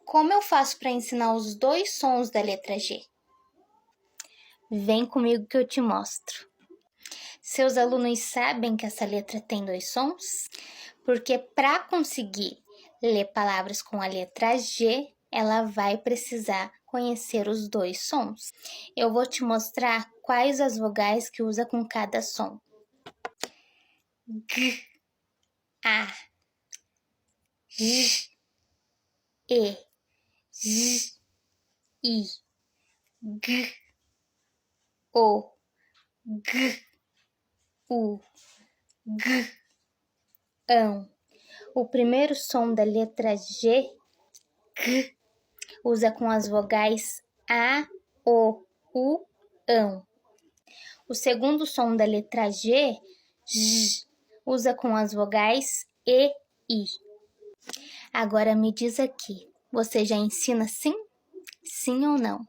Como eu faço para ensinar os dois sons da letra G? Vem comigo que eu te mostro. Seus alunos sabem que essa letra tem dois sons? Porque para conseguir ler palavras com a letra G, ela vai precisar conhecer os dois sons. Eu vou te mostrar quais as vogais que usa com cada som. G, A, J, E, Z, I, G, O, G, U, G, ão. O primeiro som da letra G, G, usa com as vogais A, O, U, ão. O segundo som da letra G, J, usa com as vogais E, I. Agora me diz aqui, você já ensina sim? Sim ou não?